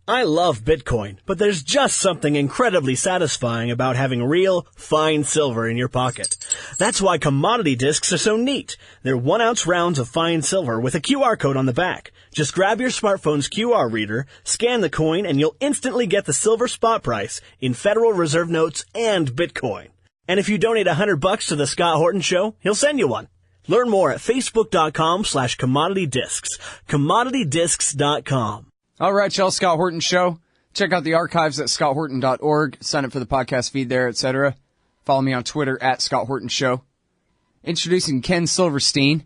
I love Bitcoin, but there's just something incredibly satisfying about having real, fine silver in your pocket. That's why commodity discs are so neat. They're 1-ounce rounds of fine silver with a QR code on the back. Just grab your smartphone's QR reader, scan the coin, and you'll instantly get the silver spot price in Federal Reserve notes and Bitcoin. And if you donate $100 to the Scott Horton Show, he'll send you one. Learn more at facebook.com/commoditydiscs. commoditydiscs.com. All right, y'all, Scott Horton Show. Check out the archives at scotthorton.org. Sign up for the podcast feed there, etc. Follow me on Twitter at Scott Horton Show. Introducing Ken Silverstein.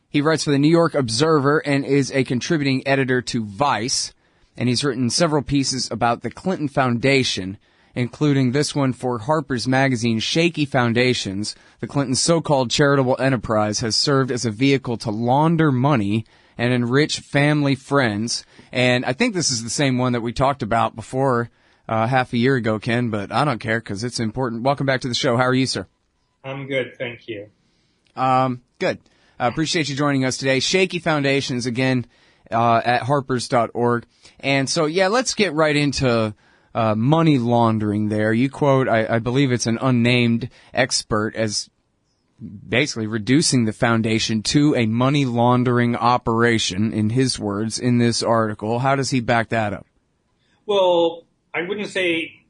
He writes for the New York Observer and is a contributing editor to Vice. And he's written several pieces about the Clinton Foundation, including this one for Harper's Magazine. Shaky Foundations, the Clintons' so-called charitable enterprise, has served as a vehicle to launder money and enrich family friends. And I think this is the same one that we talked about before half a year ago, Ken, but I don't care because it's important. Welcome back to the show. How are you, sir? I'm good, thank you. Good. Appreciate you joining us today. Shaky Foundations, again, at harpers.org. And so, yeah, let's get right into money laundering there. You quote, I believe it's an unnamed expert, as basically reducing the foundation to a money laundering operation, in his words, in this article. How does he back that up? Well, I wouldn't say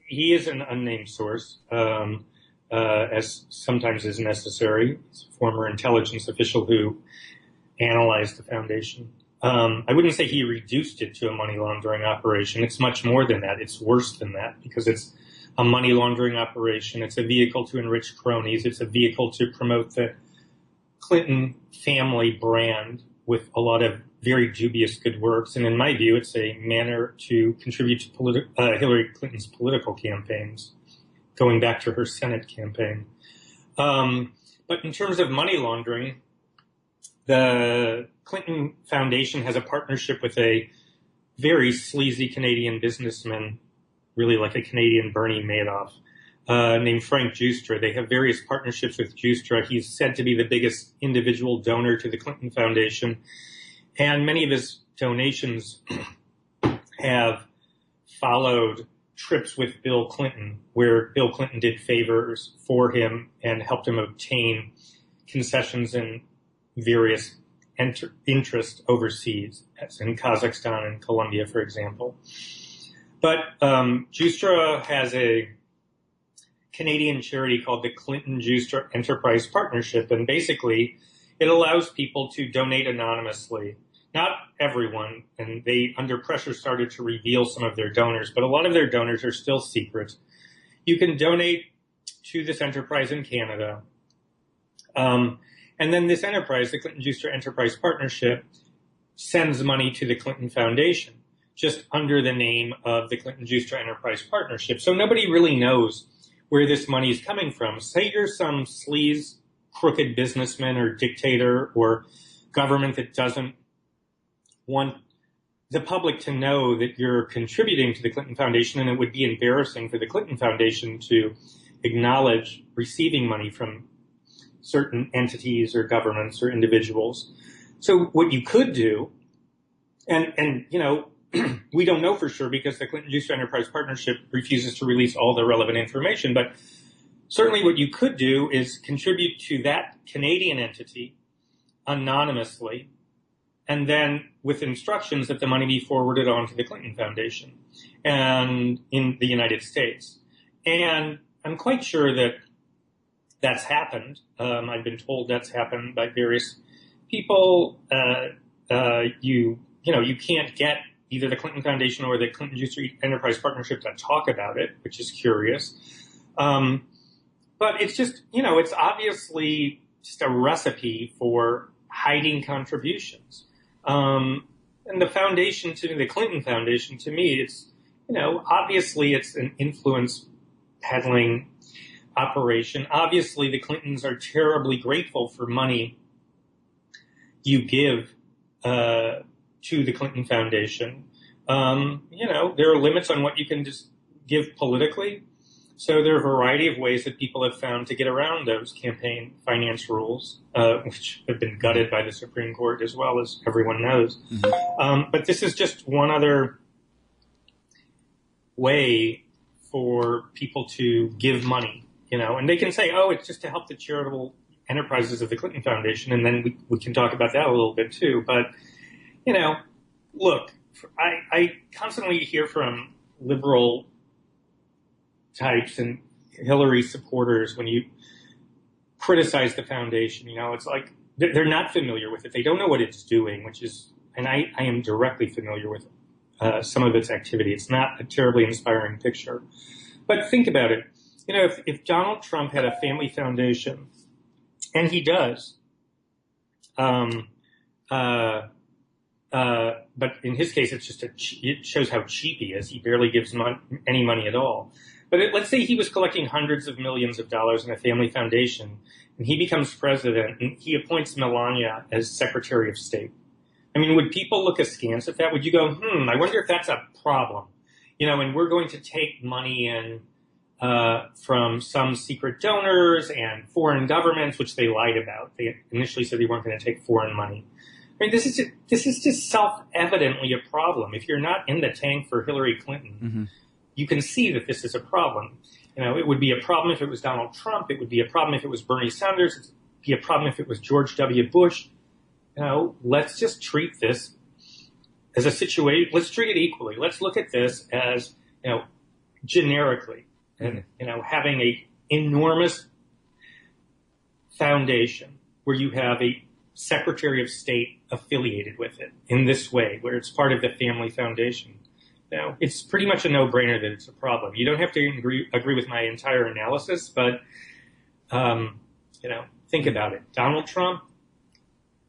he is an unnamed source, as sometimes is necessary. He's a former intelligence official who analyzed the foundation. I wouldn't say he reduced it to a money laundering operation. It's much more than that. It's worse than that because it's a money laundering operation. It's a vehicle to enrich cronies. It's a vehicle to promote the Clinton family brand with a lot of very dubious good works. And in my view, it's a manner to contribute to Hillary Clinton's political campaigns, going back to her Senate campaign. But in terms of money laundering, the Clinton Foundation has a partnership with a very sleazy Canadian businessman, really like a Canadian Bernie Madoff, named Frank Giustra. They have various partnerships with Giustra. He's said to be the biggest individual donor to the Clinton Foundation. And many of his donations have followed trips with Bill Clinton, where Bill Clinton did favors for him and helped him obtain concessions in various interests overseas, as in Kazakhstan and Colombia, for example. But Giustra has a Canadian charity called the Clinton-Giustra Enterprise Partnership, and basically it allows people to donate anonymously. Not everyone, and they, under pressure, started to reveal some of their donors, but a lot of their donors are still secret. You can donate to this enterprise in Canada. And then this enterprise, the Clinton-Giustra Enterprise Partnership, sends money to the Clinton Foundation, just under the name of the Clinton-Giustra Enterprise Partnership. So nobody really knows where this money is coming from. Say you're some sleaze, crooked businessman or dictator or government that doesn't want the public to know that you're contributing to the Clinton Foundation, and it would be embarrassing for the Clinton Foundation to acknowledge receiving money from certain entities or governments or individuals. So what you could do, and you know, we don't know for sure because the Clinton-Giustra Enterprise Partnership refuses to release all the relevant information, but certainly what you could do is contribute to that Canadian entity anonymously, and then with instructions that the money be forwarded on to the Clinton Foundation and in the United States. And I'm quite sure that that's happened. I've been told that's happened by various people. You can't get either the Clinton Foundation or the Clinton-Giustra Enterprise Partnership to talk about it, which is curious. But it's just, it's obviously just a recipe for hiding contributions. And the foundation, to the Clinton Foundation, to me, it's, obviously it's an influence peddling operation. Obviously, the Clintons are terribly grateful for money you give to the Clinton Foundation. There are limits on what you can just give politically. So there are a variety of ways that people have found to get around those campaign finance rules, which have been gutted by the Supreme Court, as well as everyone knows. Mm-hmm. But this is just one other way for people to give money, and they can say, oh, it's just to help the charitable enterprises of the Clinton Foundation, and then we can talk about that a little bit too. But, look, I constantly hear from liberal types and Hillary supporters when you criticize the foundation, it's like they're not familiar with it. They don't know what it's doing, and I am directly familiar with some of its activity. It's not a terribly inspiring picture. But think about it. If Donald Trump had a family foundation, and he does, but in his case, it shows how cheap he is. He barely gives any money at all. But let's say he was collecting hundreds of millions of dollars in a family foundation, and he becomes president, and he appoints Melania as Secretary of State. I mean, would people look askance at that? Would you go, I wonder if that's a problem? And we're going to take money in from some secret donors and foreign governments, which they lied about. They initially said they weren't going to take foreign money. I mean, this is just self-evidently a problem. If you're not in the tank for Hillary Clinton, you can see that this is a problem. It would be a problem if it was Donald Trump. It would be a problem if it was Bernie Sanders. It would be a problem if it was George W. Bush. Let's just treat this as a situation. Let's treat it equally. Let's look at this as, generically, and, having a enormous foundation where you have a Secretary of State affiliated with it in this way, where it's part of the family foundation. It's pretty much a no-brainer that it's a problem. You don't have to agree with my entire analysis, but, think about it. Donald Trump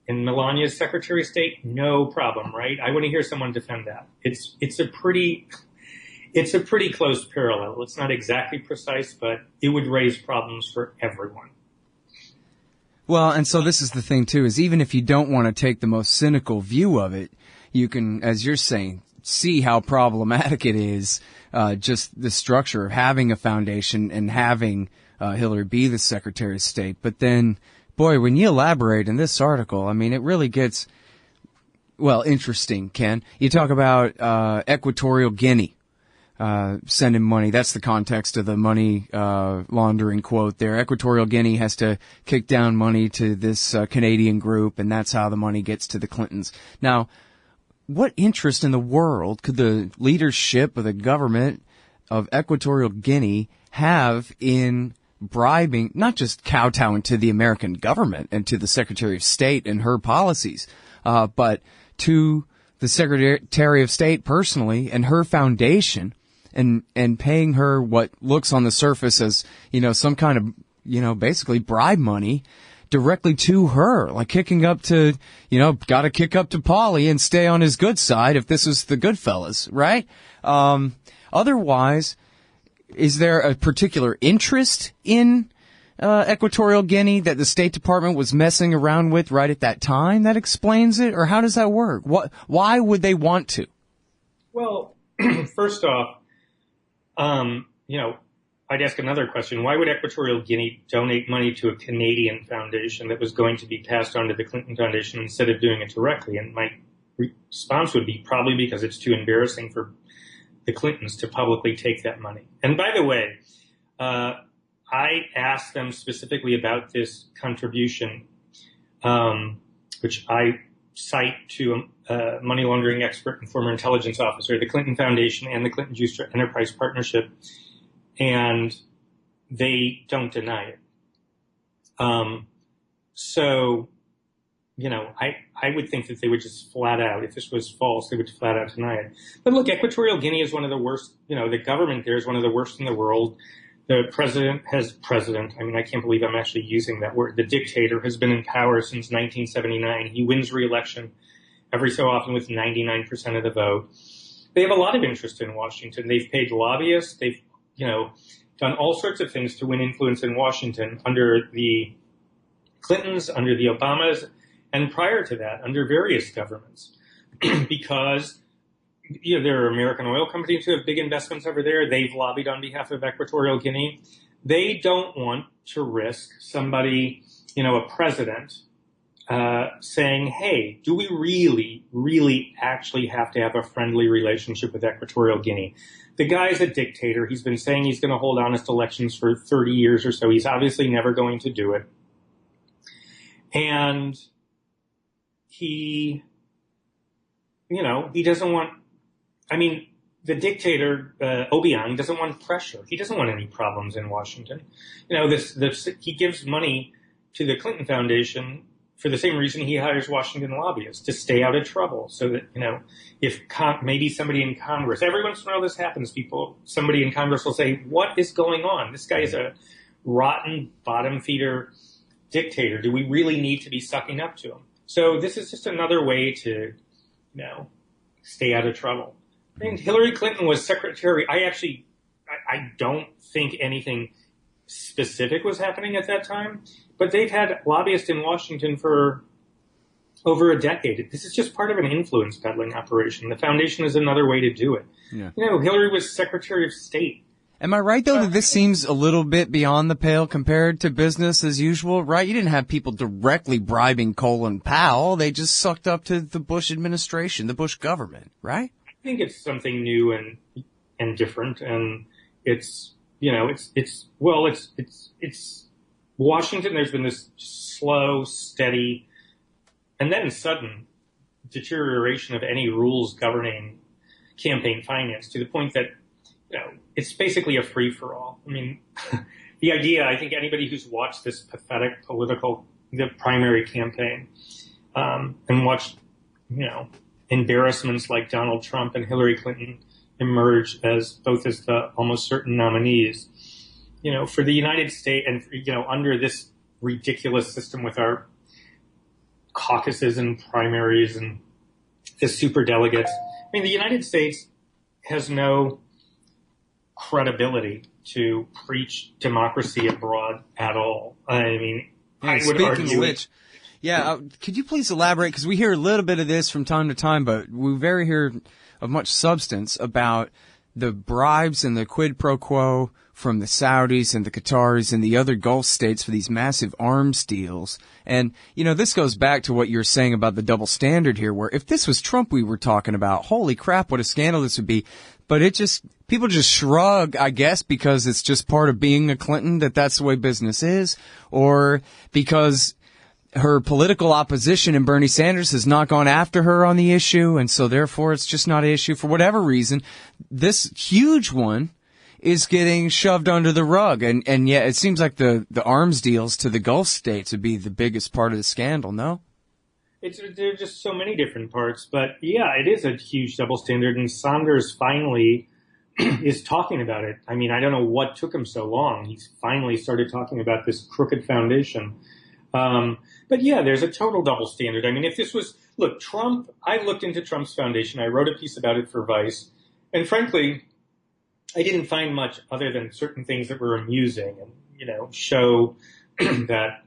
and Melania's Secretary of State, no problem, right? I want to hear someone defend that. It's a pretty close parallel. It's not exactly precise, but it would raise problems for everyone. Well, and so this is the thing, too, is even if you don't want to take the most cynical view of it, you can, as you're saying, see how problematic it is, just the structure of having a foundation and having Hillary be the Secretary of State. But then, boy, when you elaborate in this article, I mean, it really gets, interesting, Ken. You talk about Equatorial Guinea sending money. That's the context of the money laundering quote there. Equatorial Guinea has to kick down money to this Canadian group, and that's how the money gets to the Clintons. Now, what interest in the world could the leadership of the government of Equatorial Guinea have in bribing, not just kowtowing to the American government and to the Secretary of State and her policies, but to the Secretary of State personally and her foundation and paying her what looks on the surface as, some kind of, basically bribe money directly to her, like kicking up to, gotta kick up to Paulie and stay on his good side if this was the good fellas, right? Otherwise, is there a particular interest in Equatorial Guinea that the State Department was messing around with right at that time that explains it? Or how does that work? Why would they want to? Well, first off, I'd ask another question. Why would Equatorial Guinea donate money to a Canadian foundation that was going to be passed on to the Clinton Foundation instead of doing it directly? And my response would be probably because it's too embarrassing for the Clintons to publicly take that money. And by the way, I asked them specifically about this contribution, which I cite to a money laundering expert and former intelligence officer, the Clinton Foundation and the Clinton Juice Enterprise Partnership, and they don't deny it. So, I would think that they would just flat out, if this was false, they would flat out deny it. But look, Equatorial Guinea is one of the worst, the government there is one of the worst in the world. The president, I mean, I can't believe I'm actually using that word. The dictator has been in power since 1979. He wins re-election every so often with 99% of the vote. They have a lot of interest in Washington. They've paid lobbyists. They've, done all sorts of things to win influence in Washington under the Clintons, under the Obamas, and prior to that, under various governments. Because there are American oil companies who have big investments over there. They've lobbied on behalf of Equatorial Guinea. They don't want to risk somebody, a president, saying, hey, do we really, really actually have to have a friendly relationship with Equatorial Guinea? The guy's a dictator. He's been saying he's going to hold honest elections for 30 years or so. He's obviously never going to do it. And he doesn't want, the dictator, Obiang, doesn't want pressure. He doesn't want any problems in Washington. He gives money to the Clinton Foundation for the same reason he hires Washington lobbyists, to stay out of trouble. So that, if maybe somebody in Congress, every once in a while this happens, somebody in Congress will say, what is going on? This guy is a rotten bottom feeder dictator. Do we really need to be sucking up to him? So this is just another way to, stay out of trouble. Hillary Clinton was secretary. I don't think anything specific was happening at that time, but they've had lobbyists in Washington for over a decade. This is just part of an influence peddling operation. The foundation is another way to do it. Yeah. Hillary was Secretary of State. Am I right, though, that this seems a little bit beyond the pale compared to business as usual, right? You didn't have people directly bribing Colin Powell. They just sucked up to the Bush administration, the Bush government, right? I think it's something new and different, and it's Washington. There's been this slow, steady, and then sudden deterioration of any rules governing campaign finance to the point that, it's basically a free-for-all. The idea, I think anybody who's watched this pathetic the primary campaign, and watched, embarrassments like Donald Trump and Hillary Clinton emerge as the almost certain nominees, for the United States and, under this ridiculous system with our caucuses and primaries and the superdelegates. The United States has no credibility to preach democracy abroad at all. I would argue. Which, could you please elaborate? Because we hear a little bit of this from time to time, but we very hear of much substance about the bribes and the quid pro quo from the Saudis and the Qataris and the other Gulf states for these massive arms deals. And, this goes back to what you're saying about the double standard here, where if this was Trump we were talking about, holy crap, what a scandal this would be. But people just shrug, I guess, because it's just part of being a Clinton, that's the way business is, or because her political opposition and Bernie Sanders has not gone after her on the issue, and so therefore it's just not an issue for whatever reason. This huge one is getting shoved under the rug, and yet it seems like the arms deals to the Gulf states would be the biggest part of the scandal, no? There are just so many different parts, but yeah, it is a huge double standard, and Sanders finally is talking about it. I don't know what took him so long. He's finally started talking about this crooked foundation. But yeah, there's a total double standard. If this was, Trump, I looked into Trump's foundation. I wrote a piece about it for Vice, and frankly, I didn't find much other than certain things that were amusing and, show that,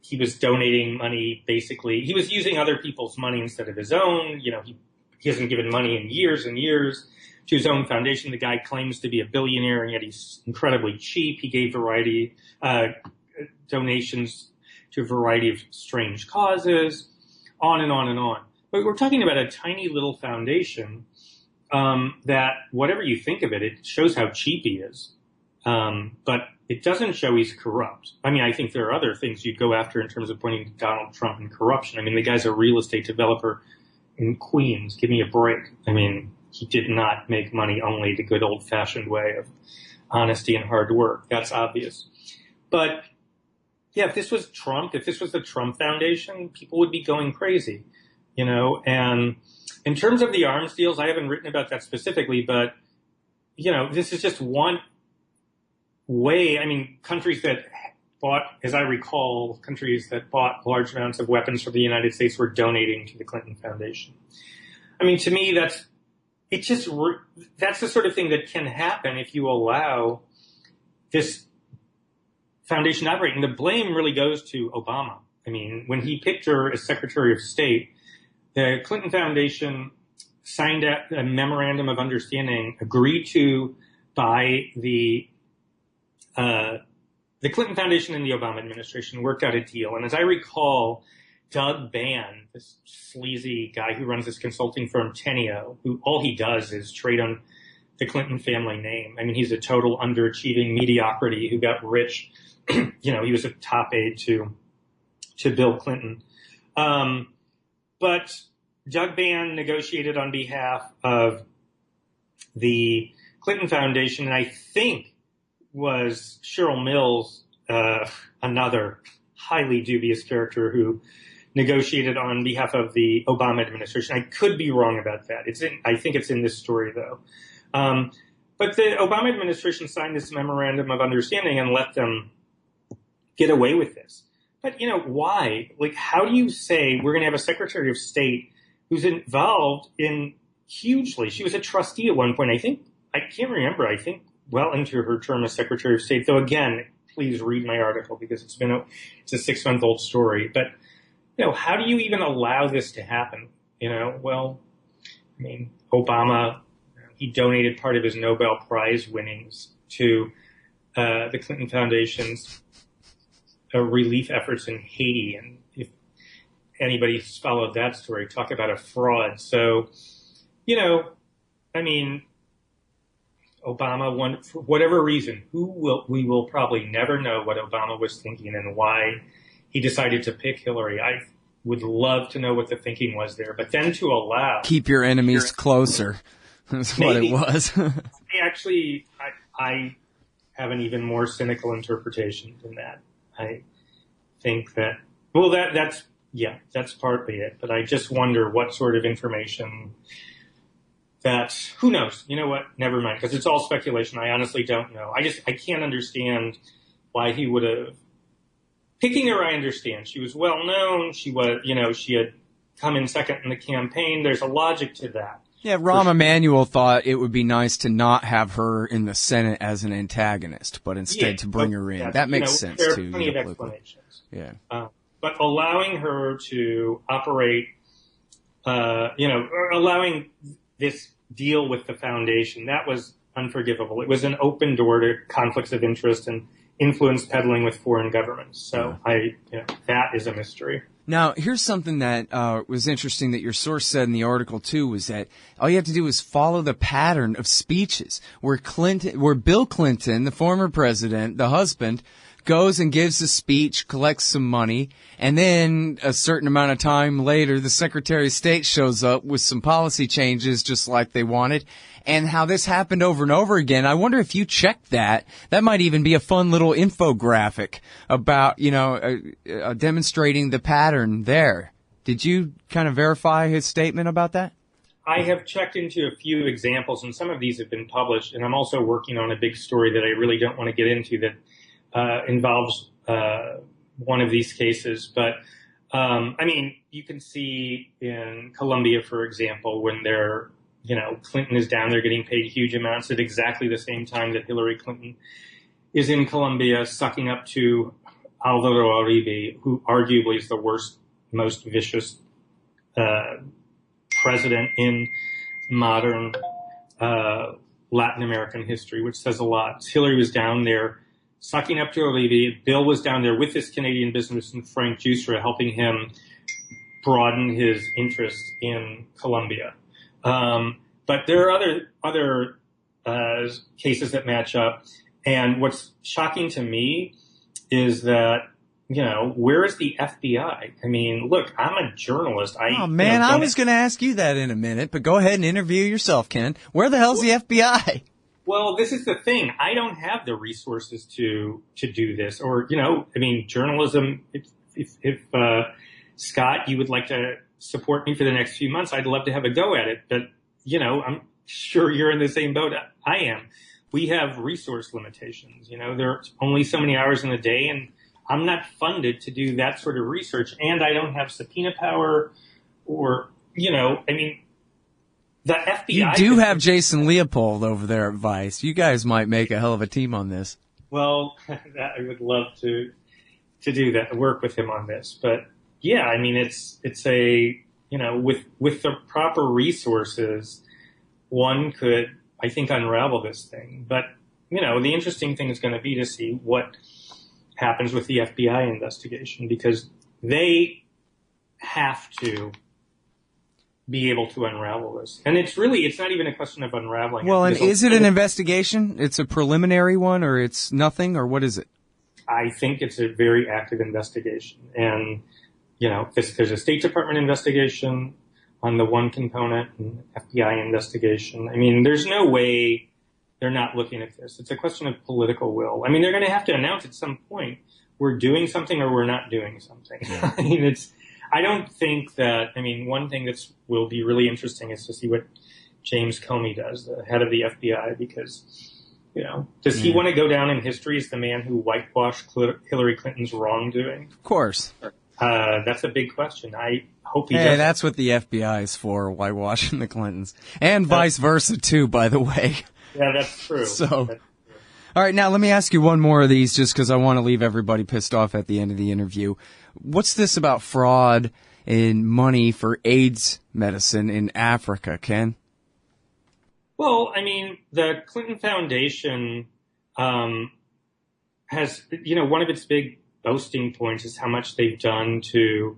he was donating money, basically. He was using other people's money instead of his own. He hasn't given money in years and years to his own foundation. The guy claims to be a billionaire, and yet he's incredibly cheap. He gave donations to a variety of strange causes, on and on and on. But we're talking about a tiny little foundation that, whatever you think of it, it shows how cheap he is. But it doesn't show he's corrupt. I think there are other things you'd go after in terms of pointing to Donald Trump and corruption. The guy's a real estate developer in Queens. Give me a break. He did not make money only the good old-fashioned way of honesty and hard work. That's obvious. But yeah, if this was Trump, if this was the Trump Foundation, people would be going crazy, and in terms of the arms deals, I haven't written about that specifically, but, this is just one way. Countries that bought, as I recall, countries that bought large amounts of weapons from the United States were donating to the Clinton Foundation. To me, that's the sort of thing that can happen if you allow this foundation operating. The blame really goes to Obama. When he picked her as Secretary of State, the Clinton Foundation signed a memorandum of understanding, agreed to by the the Clinton Foundation and the Obama administration worked out a deal. And as I recall, Doug Bann, this sleazy guy who runs this consulting firm, Teneo, who all he does is trade on the Clinton family name. I mean, he's a total underachieving mediocrity who got rich. He was a top aide to Bill Clinton. But Doug Bann negotiated on behalf of the Clinton Foundation, and I think was Cheryl Mills, another highly dubious character who negotiated on behalf of the Obama administration. I could be wrong about that. I think it's in this story, though. But the Obama administration signed this memorandum of understanding and let them get away with this. But, why? Like, how do you say we're going to have a Secretary of State who's involved in hugely? She was a trustee at one point. I can't remember. I think well into her term as Secretary of State. Though, again, please read my article because it's a 6-month-old story. But, how do you even allow this to happen? Obama, he donated part of his Nobel Prize winnings to the Clinton Foundation's relief efforts in Haiti. And if anybody's followed that story, talk about a fraud. So, Obama won for whatever reason. We will probably never know what Obama was thinking and why he decided to pick Hillary. I would love to know what the thinking was there. But then to allow... Keep your enemies closer. That's what it was. I have an even more cynical interpretation than that. I think that, that's partly it. But I just wonder what sort of information who knows? You know what? Never mind, because it's all speculation. I honestly don't know. I can't understand why he would have. Picking her, I understand. She was well known. She was, she had come in second in the campaign. There's a logic to that. Yeah, Rahm Emanuel thought it would be nice to not have her in the Senate as an antagonist, but instead to bring her in. That makes sense, there are too. Plenty of explanations. Yeah. But allowing her to operate, allowing this deal with the foundation, that was unforgivable. It was an open door to conflicts of interest and influence peddling with foreign governments. So that is a mystery. Now, here's something that was interesting that your source said in the article, too, was that all you have to do is follow the pattern of speeches where Bill Clinton, the former president, the husband, goes and gives a speech, collects some money, and then a certain amount of time later, the Secretary of State shows up with some policy changes just like they wanted, and how this happened over and over again. I wonder if you checked that. That might even be a fun little infographic about, demonstrating the pattern there. Did you kind of verify his statement about that? I have checked into a few examples, and some of these have been published, and I'm also working on a big story that I really don't want to get into that involves one of these cases. But, you can see in Colombia, for example, when Clinton is down there getting paid huge amounts at exactly the same time that Hillary Clinton is in Colombia sucking up to Alvaro Uribe, who arguably is the worst, most vicious president in modern Latin American history, which says a lot. Hillary was down there sucking up to Uribe. Bill was down there with this Canadian businessman, Frank Giustra, helping him broaden his interest in Colombia. But there are other cases that match up. And what's shocking to me is that, where is the FBI? I mean, look, I'm a journalist. I was going to ask you that in a minute, but go ahead and interview yourself, Ken. Where the hell's the FBI? Well, this is the thing. I don't have the resources to do this, or journalism. If Scott, you would like to support me for the next few months, I'd love to have a go at it. But I'm sure you're in the same boat I am. We have resource limitations. There's only so many hours in the day, and I'm not funded to do that sort of research, and I don't have subpoena power, or the FBI. You do have Jason Leopold over there at Vice. You guys might make a hell of a team on this. Well, I would love to do that, work with him on this. But yeah, it's a, with the proper resources, one could, I think, unravel this thing. But, the interesting thing is going to be to see what happens with the FBI investigation, because they have to be able to unravel this. And it's not even a question of unraveling. Well, and is it an investigation? It's a preliminary one, or it's nothing, or what is it? I think it's a very active investigation. And, there's a State Department investigation on the one component, and FBI investigation. I mean, there's no way they're not looking at this. It's a question of political will. I mean, they're going to have to announce at some point, we're doing something or we're not doing something. Yeah. I mean, I don't think that, one thing that will be really interesting is to see what James Comey does, the head of the FBI, because, does he want to go down in history as the man who whitewashed Hillary Clinton's wrongdoing? Of course. That's a big question. I hope he does. Hey, that's what the FBI is for, whitewashing the Clintons. And vice versa, too, by the way. Yeah, that's true. All right, now let me ask you one more of these just because I want to leave everybody pissed off at the end of the interview. What's this about fraud in money for AIDS medicine in Africa, Ken? Well, the Clinton Foundation has, one of its big boasting points is how much they've done to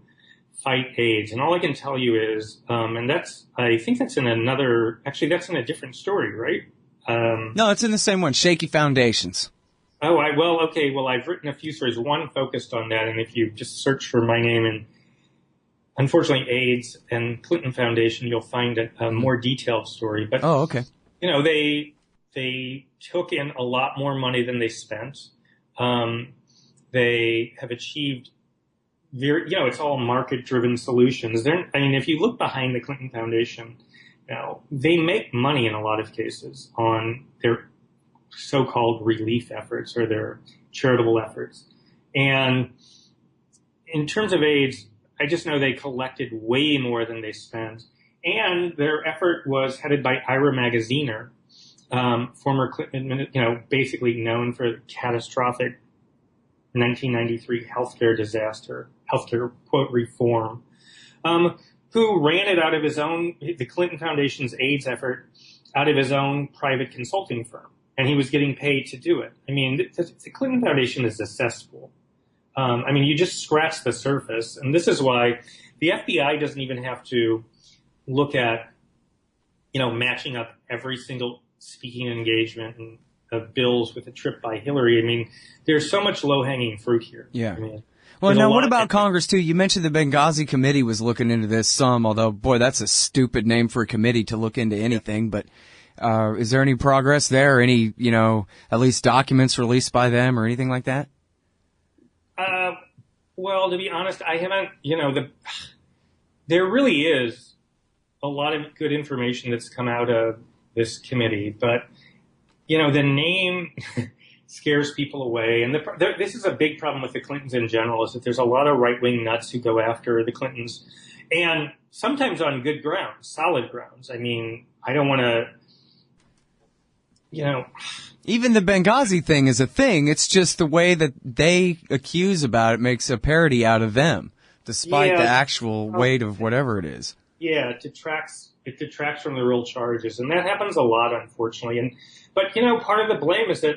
fight AIDS. And all I can tell you is, I think that's in that's in a different story, right? No, it's in the same one, Shaky Foundations. Oh, okay. Well, I've written a few stories. One focused on that, and if you just search for my name and unfortunately AIDS and Clinton Foundation, you'll find a more detailed story. But okay. They took in a lot more money than they spent. They have achieved it's all market-driven solutions. If you look behind the Clinton Foundation, they make money in a lot of cases on their so-called relief efforts or their charitable efforts. And in terms of AIDS, I just know they collected way more than they spent. And their effort was headed by Ira Magaziner, former Clinton, basically known for the catastrophic 1993 healthcare disaster, healthcare, quote, reform, who ran it out of the Clinton Foundation's AIDS effort out of his own private consulting firm. And he was getting paid to do it. The Clinton Foundation is a cesspool. You just scratch the surface. And this is why the FBI doesn't even have to look at, matching up every single speaking engagement and bills with a trip by Hillary. There's so much low-hanging fruit here. Yeah. Well, now what about Congress, too? You mentioned the Benghazi committee was looking into this some, although, boy, that's a stupid name for a committee to look into anything. But is there any progress there? Any, at least documents released by them or anything like that? Well, to be honest, I haven't, there really is a lot of good information that's come out of this committee. But, the name scares people away. And this is a big problem with the Clintons in general, is that there's a lot of right-wing nuts who go after the Clintons, and sometimes on good grounds, solid grounds. I don't want to, Even the Benghazi thing is a thing. It's just the way that they accuse about it makes a parody out of them, despite the actual weight of whatever it is. Yeah, it detracts from the real charges. And that happens a lot, unfortunately. But part of the blame is that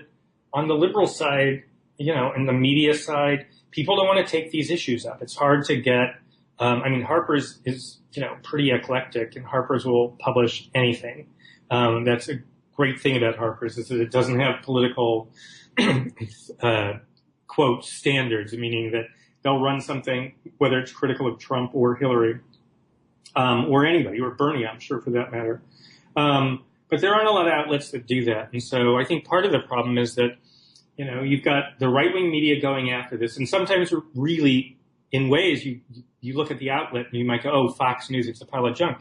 on the liberal side, and the media side, people don't want to take these issues up. It's hard to get, Harper's is, pretty eclectic, and Harper's will publish anything. That's a great thing about Harper's, is that it doesn't have political, quote, standards, meaning that they'll run something, whether it's critical of Trump or Hillary, or anybody, or Bernie, I'm sure, for that matter. But there aren't a lot of outlets that do that. And so I think part of the problem is that, you've got the right-wing media going after this. And sometimes really, in ways, you look at the outlet and you might go, oh, Fox News, it's a pile of junk.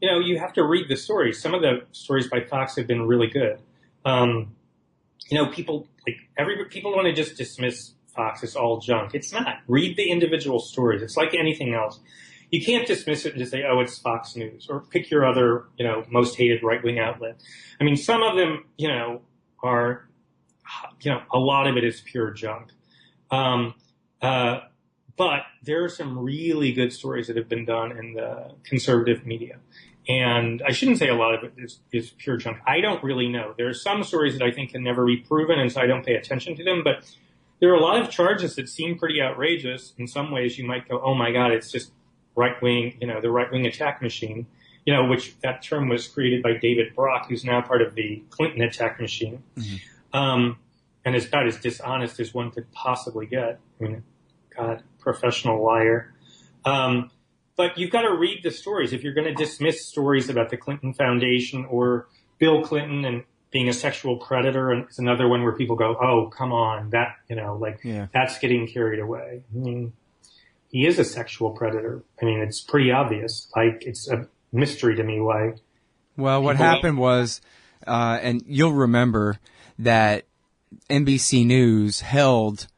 You have to read the stories. Some of the stories by Fox have been really good. People want to just dismiss Fox as all junk. It's not. Read the individual stories. It's like anything else. You can't dismiss it and just say, oh, it's Fox News, or pick your other, most hated right-wing outlet. Some of them, are, a lot of it is pure junk. But there are some really good stories that have been done in the conservative media. And I shouldn't say a lot of it is pure junk. I don't really know. There are some stories that I think can never be proven, and so I don't pay attention to them. But there are a lot of charges that seem pretty outrageous. In some ways, you might go, oh my God, it's just right-wing, the right-wing attack machine, which that term was created by David Brock, who's now part of the Clinton attack machine. Mm-hmm. And is about as dishonest as one could possibly get. I mean, God, professional liar. But you've got to read the stories. If you're going to dismiss stories about the Clinton Foundation or Bill Clinton and being a sexual predator, and it's another one where people go, oh, come on, that, that's getting carried away. I mean, he is a sexual predator. I mean, it's pretty obvious. Like, it's a mystery to me why. Well, what happened was, and you'll remember that NBC News held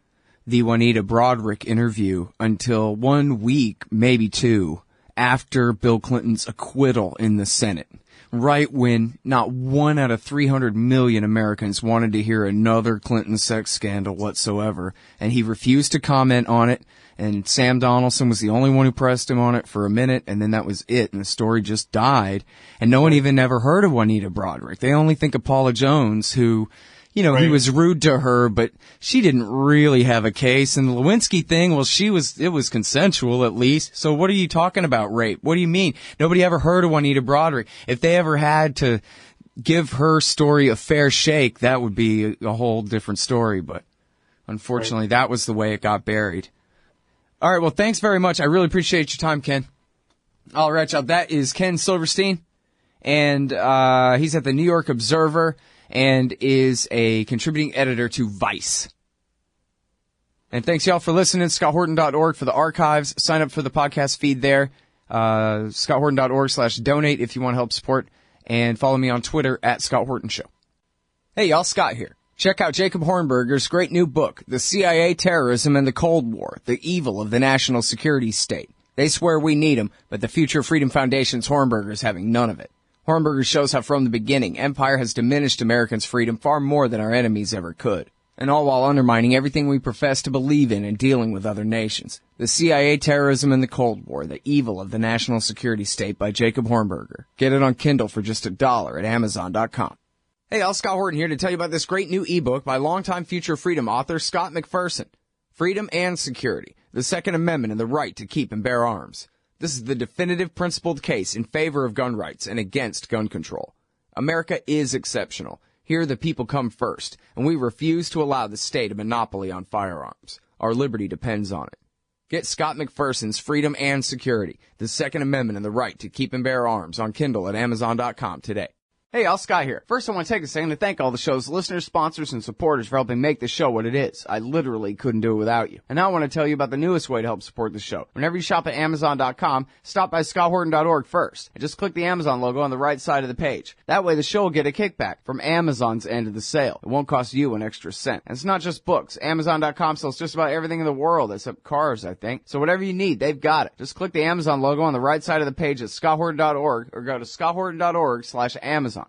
the Juanita Broaddrick interview until 1 week, maybe 2, after Bill Clinton's acquittal in the Senate. Right when not 1 out of 300 million Americans wanted to hear another Clinton sex scandal whatsoever. And he refused to comment on it. And Sam Donaldson was the only one who pressed him on it for a minute. And then that was it. And the story just died. And no one even ever heard of Juanita Broaddrick. They only think of Paula Jones, who, right. He was rude to her, but she didn't really have a case. And the Lewinsky thing, well, it was consensual at least. So what are you talking about, rape? What do you mean? Nobody ever heard of Juanita Broaddrick. If they ever had to give her story a fair shake, that would be a whole different story. But unfortunately, That was the way it got buried. All right. Well, thanks very much. I really appreciate your time, Ken. All right, y'all. That is Ken Silverstein, and he's at the New York Observer and is a contributing editor to Vice. And thanks, y'all, for listening. ScottHorton.org for the archives. Sign up for the podcast feed there. ScottHorton.org/donate if you want to help support. And follow me on Twitter at Scott Horton Show. Hey, y'all, Scott here. Check out Jacob Hornberger's great new book, The CIA, Terrorism, and the Cold War, The Evil of the National Security State. They swear we need them, but the Future Freedom Foundation's Hornberger's having none of it. Hornberger shows how from the beginning, empire has diminished Americans' freedom far more than our enemies ever could, and all while undermining everything we profess to believe in and dealing with other nations. The CIA, Terrorism, and the Cold War, The Evil of the National Security State by Jacob Hornberger. Get it on Kindle for just $1 at Amazon.com. Hey, all, Scott Horton here to tell you about this great new ebook by longtime Future Freedom author Scott McPherson. Freedom and Security, the Second Amendment and the Right to Keep and Bear Arms. This is the definitive principled case in favor of gun rights and against gun control. America is exceptional. Here the people come first, and we refuse to allow the state a monopoly on firearms. Our liberty depends on it. Get Scott McPherson's Freedom and Security, the Second Amendment and the Right to Keep and Bear Arms on Kindle at Amazon.com today. Hey, all, Scott here. First, I want to take a second to thank all the show's listeners, sponsors, and supporters for helping make the show what it is. I literally couldn't do it without you. And now I want to tell you about the newest way to help support the show. Whenever you shop at Amazon.com, stop by ScottHorton.org first, and just click the Amazon logo on the right side of the page. That way the show will get a kickback from Amazon's end of the sale. It won't cost you an extra cent. And it's not just books. Amazon.com sells just about everything in the world, except cars, I think. So whatever you need, they've got it. Just click the Amazon logo on the right side of the page at ScottHorton.org, or go to ScottHorton.org/Amazon.